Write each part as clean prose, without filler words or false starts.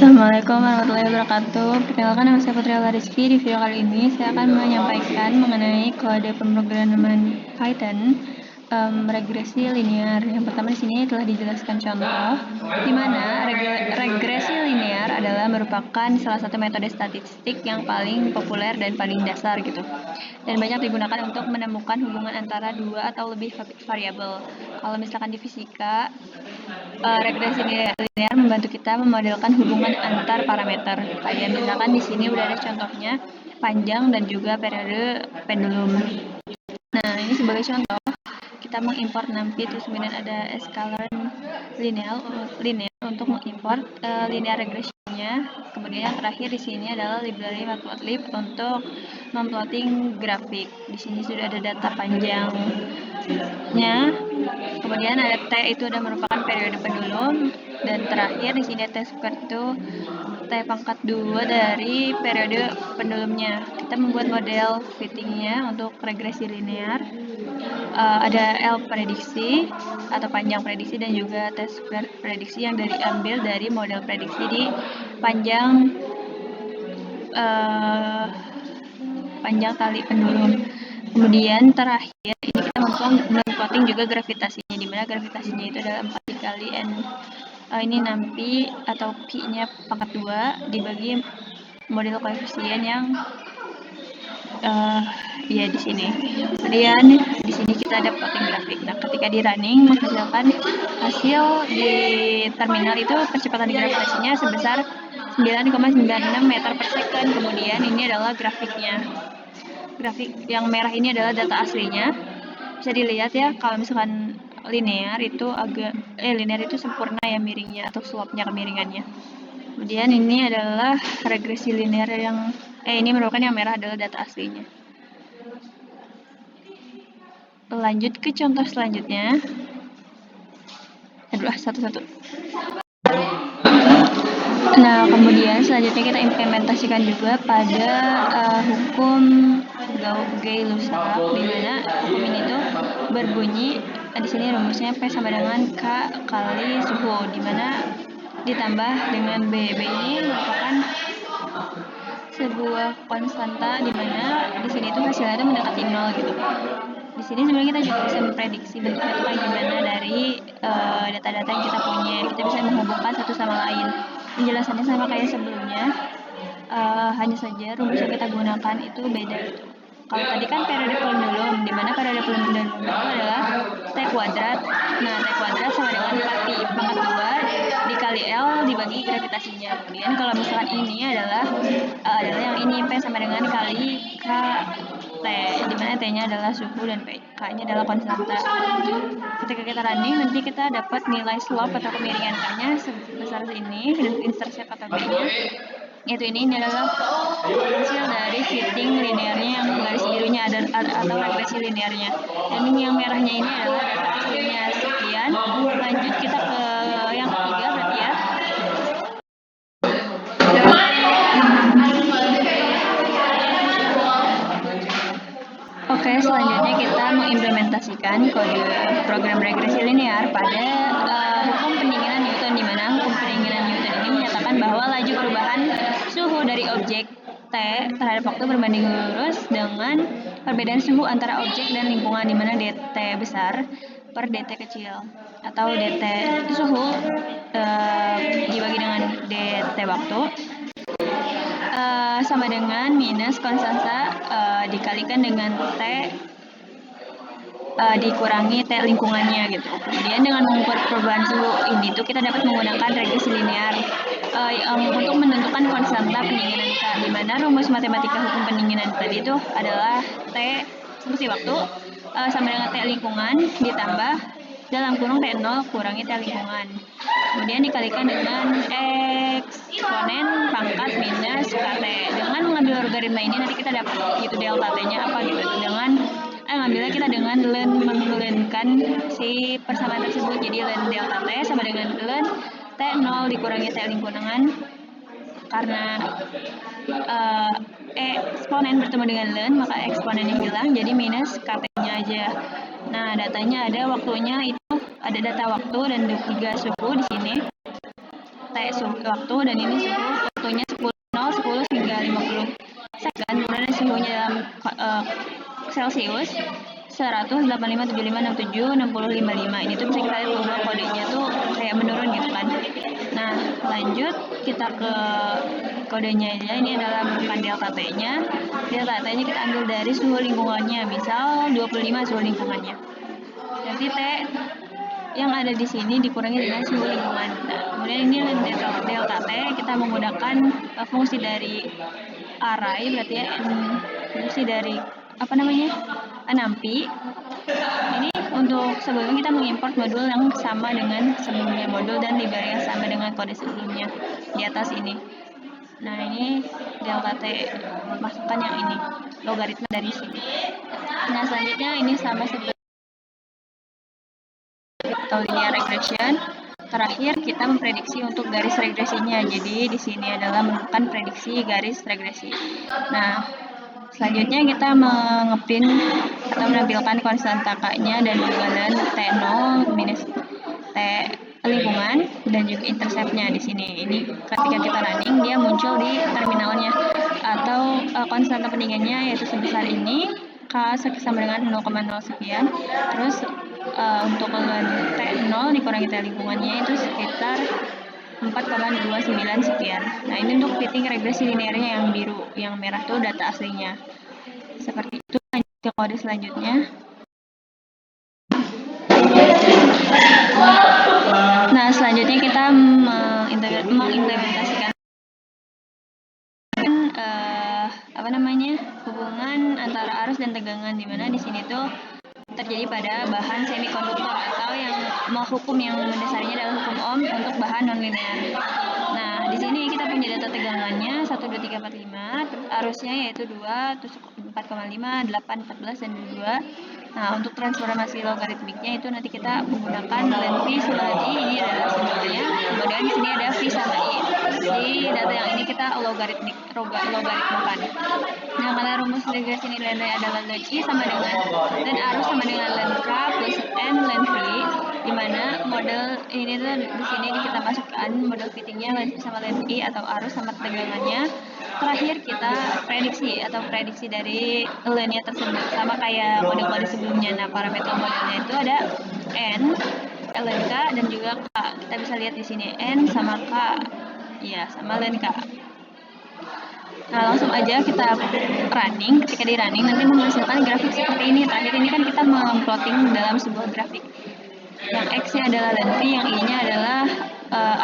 Assalamualaikum warahmatullahi wabarakatuh. Perkenalkan, nama saya Putri Rizky. Di video kali ini saya akan menyampaikan mengenai kode pemrograman Python regresi linear. Yang pertama di sini telah dijelaskan contoh di mana regresi linear adalah merupakan salah satu metode statistik yang paling populer dan paling dasar gitu. Dan banyak digunakan untuk menemukan hubungan antara dua atau lebih variabel. Kalau misalkan di fisika, regresi linear membantu kita memodelkan hubungan antar parameter. Kayak misalkan di sini udah ada contohnya panjang dan juga periode pendulum. Nah, ini sebagai contoh kita mengimport NumPy, terus kemudian ada scalar linear untuk mengimport linear regressionnya. Kemudian yang terakhir di sini adalah library matplotlib untuk memplotting grafik. Di sini sudah ada data panjangnya. Kemudian ada T, itu adalah merupakan periode pendulum, dan terakhir di sini T squared itu T pangkat 2 dari periode pendulumnya. Kita membuat model fittingnya untuk regresi linear. Ada L prediksi atau panjang prediksi dan juga T squared prediksi yang diambil dari model prediksi di panjang tali pendulum. Kemudian terakhir ini kita memplotting juga gravitasinya, di mana gravitasinya itu adalah 4 dikali n ini NumPy atau P-nya pangkat 2 dibagi model koefisien yang ya di sini. Kemudian di sini kita ada plotting grafik. Nah, ketika di running menghasilkan hasil di terminal itu percepatan gravitasinya sebesar 9,96 meter per second. Kemudian ini adalah grafiknya. Grafik yang merah ini adalah data aslinya. Bisa dilihat ya, kalau misalkan linear itu linear itu sempurna ya miringnya atau slope-nya kemiringannya. Kemudian ini adalah regresi linear yang ini merupakan yang merah adalah data aslinya. Lanjut ke contoh selanjutnya. Satu-satu. Nah, kemudian selanjutnya kita implementasikan juga pada hukum Gay-Lussac, di mana hukum ini tuh berbunyi di sini rumusnya P sama dengan K kali suhu, di mana ditambah dengan B. B ini merupakan sebuah konstanta di mana di sini tuh hasilnya itu mendekati 0 gitu. Di sini sebenarnya kita juga bisa memprediksi bentuknya itu kayak gimana dari data-data yang kita punya. Kita bisa menghubungkan satu sama lain. Penjelasannya sama kayak sebelumnya, hanya saja rumus yang kita gunakan itu beda gitu. Kalau tadi kan periode pendulum, di mana periode pendulum itu adalah T kuadrat. Nah, T kuadrat sama dengan 4pi pangkat 2 dikali L dibagi gravitasinya. Kemudian kalau misalkan ini adalah yang ini P sama dengan kali K T, di mana T-nya adalah suhu dan K-nya adalah konstanta. Ketika kita running, nanti kita dapat nilai slope atau kemiringan K-nya sebesar ini, dan intercept atau B-nya yaitu ini adalah hasil dari fitting linearnya yang garis birunya atau regresi linearnya, dan yang merahnya ini adalah data aslinya. Sekian, lanjut kita ke yang ketiga berarti ya. Oke, selanjutnya kita mengimplementasikan kode program regresi linear pada hukum pendinginan Newton, di mana hukum pendinginan Newton ini menyatakan bahwa laju perubahan suhu dari objek T terhadap waktu berbanding lurus dengan perbedaan suhu antara objek dan lingkungan, di mana dt besar per dt kecil atau dt suhu dibagi dengan dt waktu sama dengan minus konstanta dikalikan dengan T dikurangi T lingkungannya gitu. Kemudian dengan mengukur perubahan suhu ini tuh kita dapat menggunakan regresi linear untuk menentukan konstanta pendinginan K, di mana rumus matematika hukum pendinginan tadi itu adalah T fungsi waktu sama dengan T lingkungan ditambah dalam kurung T0 kurangi T lingkungan. Kemudian dikalikan dengan eksponen pangkat minus KT. Dengan mengambil logaritma ini nanti kita dapat gitu delta T-nya apa gitu. Dengan ngambilnya kita dengan menglenkan si persamaan tersebut. Jadi len delta T sama dengan len T0 dikurangi T lingkungan, karena eksponen bertemu dengan len maka eksponennya hilang, jadi minus KT-nya aja. Nah, datanya ada waktunya itu ada data waktu dan juga suhu di sini. waktu, dan ini suhu waktunya 10 hingga 50 second, kemudian suhunya dalam Celsius 185, 75, 67, 60, 55. Ini tuh bisa kita lihat bahwa kodenya tuh kayak menurun gitu kan. Nah, lanjut kita ke kodenya aja. Ini adalah merupakan delta T-nya. Delta T-nya kita ambil dari suhu lingkungannya, misal 25 suhu lingkungannya. Nanti T yang ada di sini dikurangi dengan suhu lingkungan. Nah, kemudian ini delta T, kita menggunakan fungsi dari array, berarti ya fungsi dari NumPy. Ini untuk sebelumnya kita mengimport modul yang sama dengan sebelumnya, modul dan library yang sama dengan kode sebelumnya di atas ini. Nah, ini delta T, masukkan yang ini, logaritma dari sini. Nah, selanjutnya ini sama seperti atau linear regression. Terakhir kita memprediksi untuk garis regresinya. Jadi di sini adalah menemukan prediksi garis regresi. Nah, selanjutnya kita mengeprint atau menampilkan konstanta K-nya dan juga T0 minus T lingkungan dan juga intercept-nya di sini. Ini ketika kita running dia muncul di terminalnya, atau konstanta pendinginnya yaitu sebesar ini, K sama dengan 0,0 sekian. Terus untuk T0 dikurangi T lingkungannya itu sekitar 4,29 sekian. Nah, ini untuk fitting regresi linearnya yang biru, yang merah tuh data aslinya. Seperti itu. Lanjut ke kode selanjutnya. Nah, selanjutnya kita mengimplementasikan hubungan antara arus dan tegangan, di mana di sini tuh terjadi pada bahan semikonduktor, atau yang hukum yang mendasarinya adalah hukum Ohm untuk bahan nonlinear. Nah, di sini kita punya data tegangannya 1, 2, 3, 4, 5, terus arusnya yaitu 2, terus 4,5, 8, 14, dan 22. Nah, untuk transformasi logaritmiknya itu nanti kita menggunakan len V sama len I. Ini adalah simbolnya. Kemudian di sini ada V sama I. Di data yang ini kita logaritmakan. Nah, karena rumus regresi nilainya adalah len I sama dengan len arus sama dengan len K plus N len V, di mana model ini tuh di sini kita masukkan model fittingnya len sama len I atau arus sama tegangannya. Terakhir kita prediksi dari len-nya tersebut, sama kayak model-model sebelumnya. Nah, parameter modelnya itu ada N, len K, dan juga K. Kita bisa lihat di sini N sama K, ya sama len K. Nah, langsung aja kita running. Ketika di running nanti menghasilkan grafik seperti ini. Terakhir ini kan kita memplotting dalam sebuah grafik. Yang X-nya adalah len V, yang I-nya adalah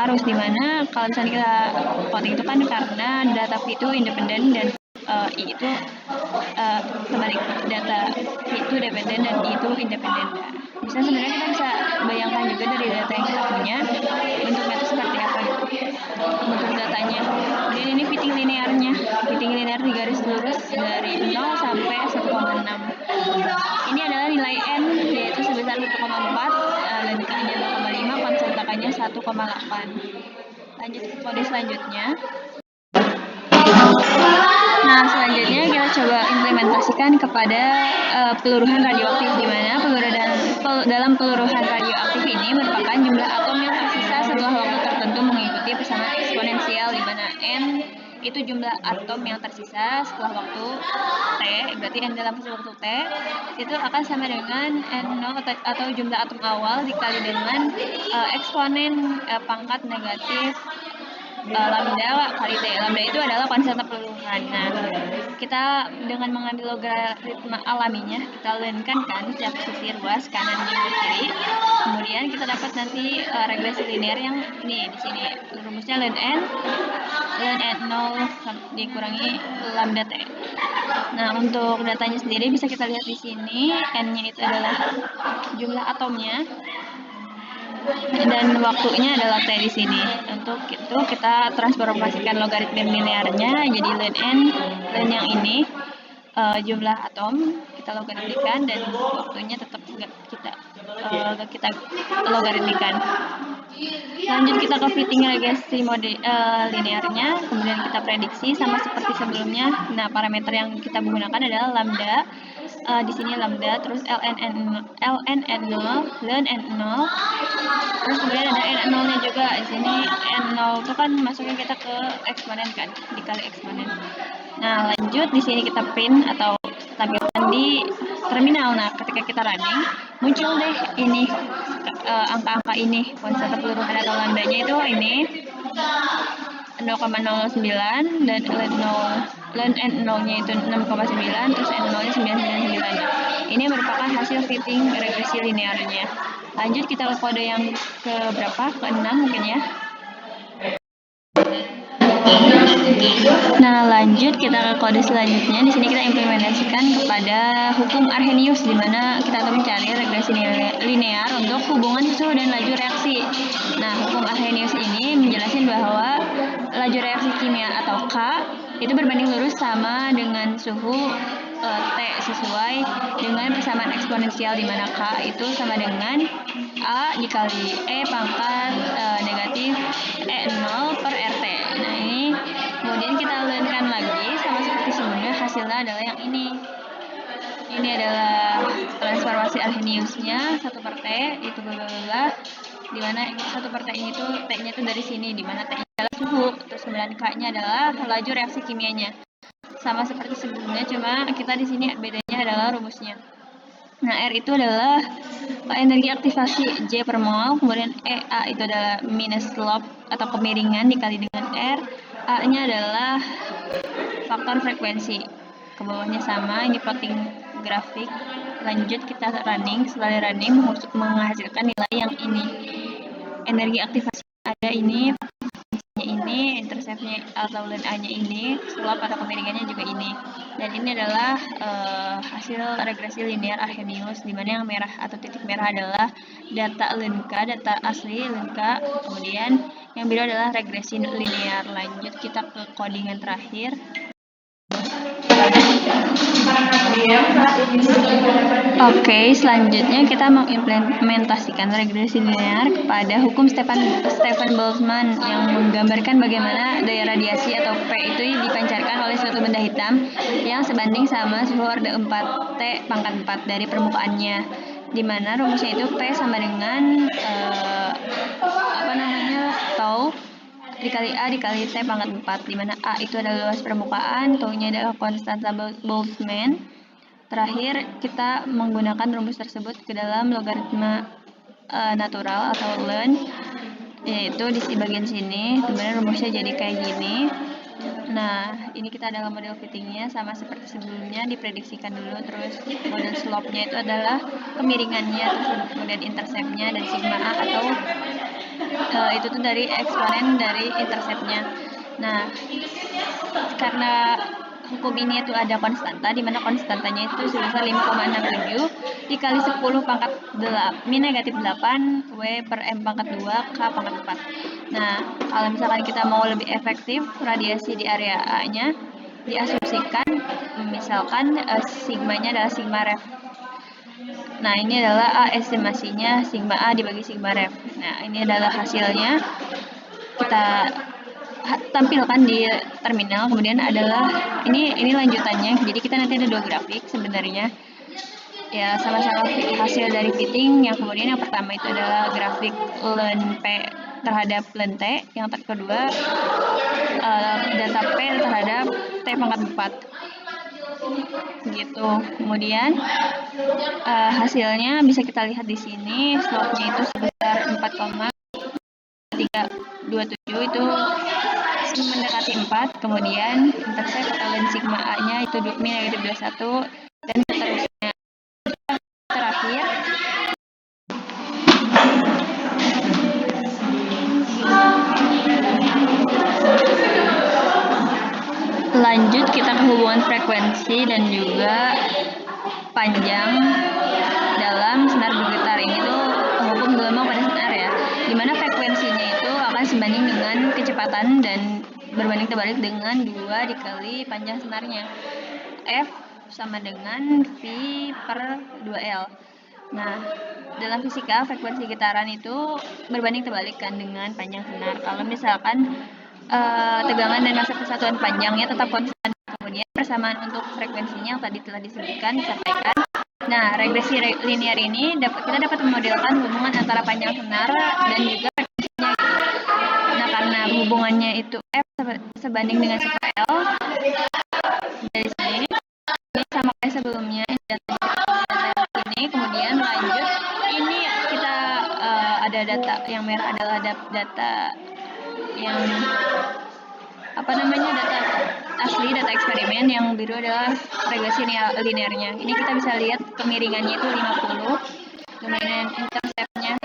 arus, di mana kalau misalnya kita plotting itu kan karena data V itu independen dan I itu kebalik, data V itu dependen dan I itu independen. Misalnya sebenarnya kita bisa bayangkan juga dari data yang kita punya bentuknya itu seperti apa gitu, bentuk datanya. Kemudian ini fitting linearnya, fitting linear di garis lurus dari 0 sampai 1,6. Ini adalah nilai N yaitu sebesar 1,4, len K-nya 0,5, konstanta K-nya 1,8. Lanjut ke kode selanjutnya. Nah, selanjutnya kita coba implementasikan kepada peluruhan radioaktif, di mana dalam peluruhan radioaktif ini merupakan jumlah atom yang tersisa setelah waktu tertentu mengikuti persamaan eksponensial, di mana N itu jumlah atom yang tersisa setelah waktu T, berarti N dalam waktu T itu akan sama dengan N0 atau jumlah atom awal dikali dengan eksponen pangkat negatif lambda kali T. Lambda itu adalah konstanta peluruhan. Nah, kita dengan mengambil logaritma alaminya, kita lenkan kan setiap sisi ruas kanan dan kiri. Kemudian kita dapat nanti regresi linear yang ini di sini. Rumusnya len N0 dikurangi lambda T. Nah, untuk datanya sendiri bisa kita lihat di sini. N-nya itu adalah jumlah atomnya dan waktunya adalah T di sini. Untuk itu kita transformasikan logaritma linearnya jadi len yang ini, jumlah atom kita logaritmikan dan waktunya tetap kita logaritmikan. Lanjut kita ke fitting regresi linearnya, kemudian kita prediksi sama seperti sebelumnya. Nah, parameter yang kita gunakan adalah lambda Di sini lambda, terus ln n0, ln n0, terus kemudian ada n0-nya juga. Di sini n0 itu kan masuknya kita ke eksponen kan, dikali eksponen. Nah, lanjut di sini kita print atau tampilkan di terminal. Nah, ketika kita running, muncul deh ini angka-angka ini, konstanta peluruhan atau lambdanya itu ini 0,09 dan ln n0-nya itu 6,9, terus n0-nya 999. Ini merupakan hasil fitting regresi linearnya. Lanjut kita ke kode yang ke berapa? Ke 6 mungkin ya. Nah, lanjut kita ke kode selanjutnya. Di sini kita implementasikan kepada hukum Arrhenius, di mana kita akan mencari regresi linear untuk hubungan suhu dan laju reaksi. Nah, hukum Arrhenius ini menjelaskan bahwa laju reaksi kimia atau K itu berbanding lurus sama dengan suhu T sesuai dengan persamaan eksponensial, di mana K itu sama dengan A dikali E pangkat negatif E0 per RT. Nah, ini kemudian kita ulankan lagi sama seperti sebelumnya, hasilnya adalah yang ini. Ini adalah transformasi Arrheniusnya 1 per T itu bla di mana 1 per T ini tuh T-nya tuh dari sini, di mana T-nya adalah suhu, terus kemudian K-nya adalah laju reaksi kimianya. Sama seperti sebelumnya, cuma kita di sini bedanya adalah rumusnya. Nah, R itu adalah energi aktivasi J per mol, kemudian A itu adalah minus slope atau kemiringan dikali dengan R. A-nya adalah faktor frekuensi. Ke bawahnya sama, ini plotting grafik. Lanjut kita running, setelah running menghasilkan nilai yang ini. Energi aktivasi ada ini, interceptnya atau ln A-nya ini, slope atau kemiringannya juga ini. Dan ini adalah hasil regresi linear Arrhenius, di mana yang merah atau titik merah adalah data ln K, data asli ln K, kemudian yang biru adalah regresi linear. Lanjut kita ke codingan terakhir. Oke, selanjutnya kita mengimplementasikan regresi linear kepada hukum Stefan Boltzmann yang menggambarkan bagaimana daya radiasi atau P itu dipancarkan oleh suatu benda hitam yang sebanding sama suhu orde 4 T pangkat 4 dari permukaannya, di mana rumusnya itu P sama dengan tau dikali A dikali T pangkat 4, di mana A itu adalah luas permukaan, Tau-nya adalah konstanta Boltzmann. Terakhir, kita menggunakan rumus tersebut ke dalam logaritma natural atau ln, yaitu di bagian sini, kemudian rumusnya jadi kayak gini. Nah, ini kita adalah model fittingnya, sama seperti sebelumnya, diprediksikan dulu, terus model slope-nya itu adalah kemiringannya, terus kemudian intercept-nya dan sigma A atau itu tuh dari eksponen dari intercept-nya. Nah, karena hukum ini itu ada konstanta, di mana konstantanya itu sebesar 5,67 dikali 10 pangkat min negatif 8 W per M pangkat 2 K pangkat 4. Nah, kalau misalkan kita mau lebih efektif radiasi di area A-nya, diasumsikan misalkan sigmanya adalah sigma ref. Nah, ini adalah A estimasinya, sigma A dibagi sigma ref. Nah, ini adalah hasilnya. Kita tampilkan di terminal, kemudian adalah ini lanjutannya. Jadi kita nanti ada 2 grafik sebenarnya. Ya, sama-sama hasil dari fitting. Yang kemudian yang pertama itu adalah grafik ln P terhadap ln T, yang kedua data P terhadap T pangkat 4. Gitu. Kemudian hasilnya bisa kita lihat di sini, slope-nya itu sebesar 4,327, itu mendekati 4, kemudian intercept atau ln sigma A-nya itu min negatif 21, dan seterusnya. Terakhir, lanjut kita ke hubungan frekuensi dan juga panjang dalam senar bergetar. Ini tuh hukum gelombang pada senar ya, dimana frekuensinya itu akan sebanding dengan kecepatan dan berbanding terbalik dengan 2 dikali panjang senarnya. F sama dengan V per 2L. Nah, dalam fisika frekuensi getaran itu berbanding terbalik kan dengan panjang senar. Kalau misalkan tegangan dan massa persatuan panjangnya tetap konstan, kemudian persamaan untuk frekuensinya yang tadi telah disampaikan. Nah, regresi linear ini kita dapat memodelkan hubungan antara panjang senar dan juga frekuensinya gitu. Nah, karena hubungannya itu F sebanding dengan 1L, dari sini ini sama kayak sebelumnya data ini, kemudian lanjut ini kita ada data yang merah adalah data yang data asli, data eksperimen, yang biru adalah regresi linearnya. Ini kita bisa lihat kemiringannya itu 50, kemudian interceptnya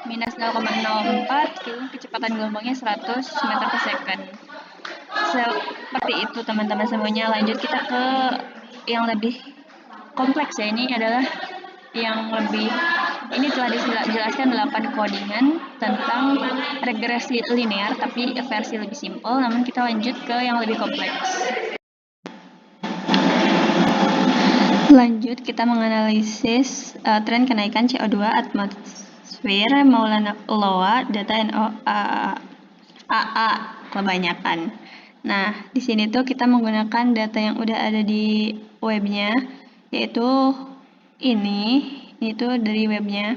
minus 0,04, kecepatan gelombangnya 100 meter per second. Seperti itu teman-teman semuanya. Lanjut kita ke yang lebih kompleks ya. Ini adalah yang lebih, ini telah dijelaskan 8 codingan tentang regresi linear tapi versi lebih simpel, namun kita lanjut ke yang lebih kompleks. Lanjut kita menganalisis tren kenaikan CO2 atmosfer Maulana Loa data NOAA kebanyakan. Nah, di sini tuh kita menggunakan data yang udah ada di webnya, yaitu ini tuh dari webnya.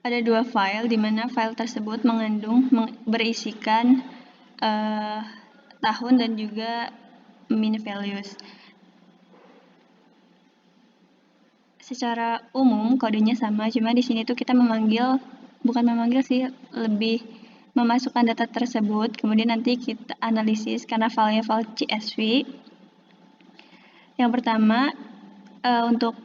Ada 2 file, di mana file tersebut berisikan tahun dan juga mean values. Secara umum kodenya sama, cuma di sini tuh kita lebih memasukkan data tersebut, kemudian nanti kita analisis karena filenya file CSV. Yang pertama, untuk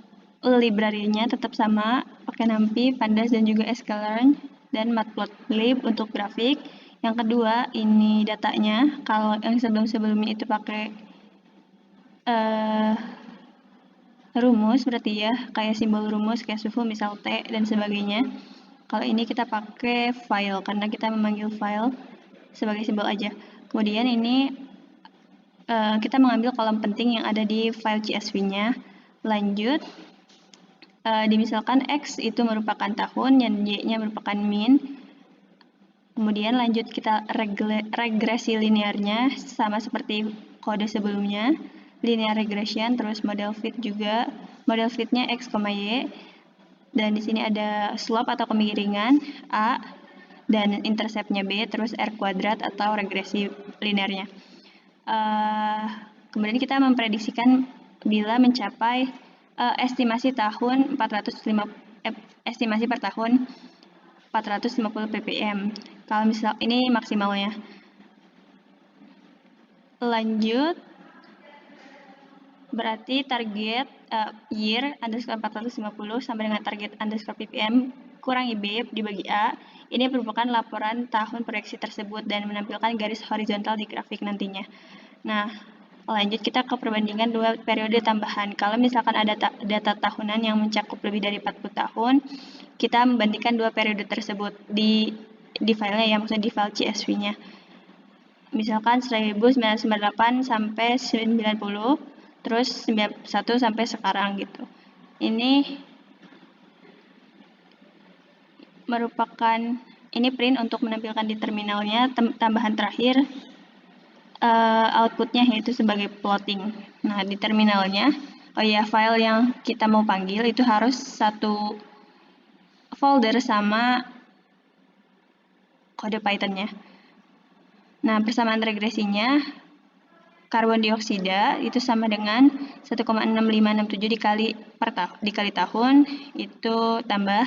library-nya tetap sama, pakai NumPy, Pandas, dan juga sklearn, dan Matplotlib untuk grafik. Yang kedua, ini datanya. Kalau yang sebelum-sebelumnya itu pakai rumus berarti ya, kayak simbol rumus, kayak suhu, misal T, dan sebagainya. Kalau ini kita pakai file, karena kita memanggil file sebagai simbol aja. Kemudian ini kita mengambil kolom penting yang ada di file CSV-nya. Lanjut, misalkan X itu merupakan tahun, dan Y-nya merupakan mean. Kemudian lanjut kita regresi linearnya, sama seperti kode sebelumnya. Linear regression, terus model fit juga. Model fitnya X, Y. Dan di sini ada slope atau kemiringan A, dan interceptnya B, terus R kuadrat atau regresi linearnya. Kemudian kita memprediksikan bila mencapai estimasi per tahun 450 ppm. Kalau misal ini maksimalnya. Lanjut, berarti target year underscore 450 sampai dengan target underscore ppm kurangi B dibagi A. Ini merupakan laporan tahun proyeksi tersebut dan menampilkan garis horizontal di grafik nantinya. Nah, lanjut kita ke perbandingan 2 periode tambahan. Kalau misalkan ada data tahunan yang mencakup lebih dari 40 tahun, kita membandingkan 2 periode tersebut di filenya ya, maksudnya di file CSV-nya. Misalkan 1998 sampai 90, terus 91 sampai sekarang gitu. Ini merupakan print untuk menampilkan di terminalnya. Tambahan terakhir outputnya yaitu sebagai plotting. Nah, di terminalnya, file yang kita mau panggil itu harus satu folder sama kode Python-nya. Nah, persamaan regresinya, karbon dioksida itu sama dengan 1,6567 dikali tahun, itu tambah,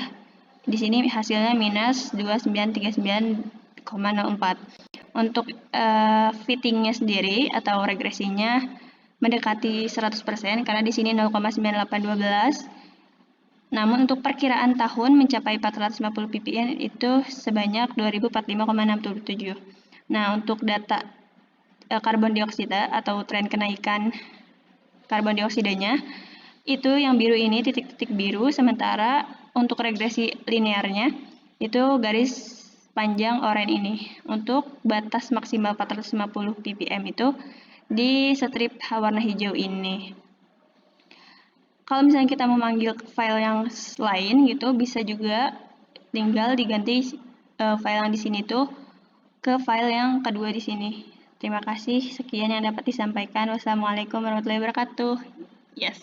di sini hasilnya minus 2939,04. Untuk fittingnya sendiri atau regresinya mendekati 100% karena di sini 0,9812. Namun untuk perkiraan tahun mencapai 450 ppm itu sebanyak 2045,67. Nah, untuk data karbon dioksida atau tren kenaikan karbon dioksidanya, itu yang biru ini titik-titik biru, sementara untuk regresi linearnya itu garis panjang oranye ini. Untuk batas maksimal 450 ppm itu di strip warna hijau ini. Kalau misalnya kita memanggil file yang lain gitu, bisa juga tinggal diganti file yang di sini tuh ke file yang kedua di sini. Terima kasih, sekian yang dapat disampaikan. Wassalamualaikum warahmatullahi wabarakatuh. Yes.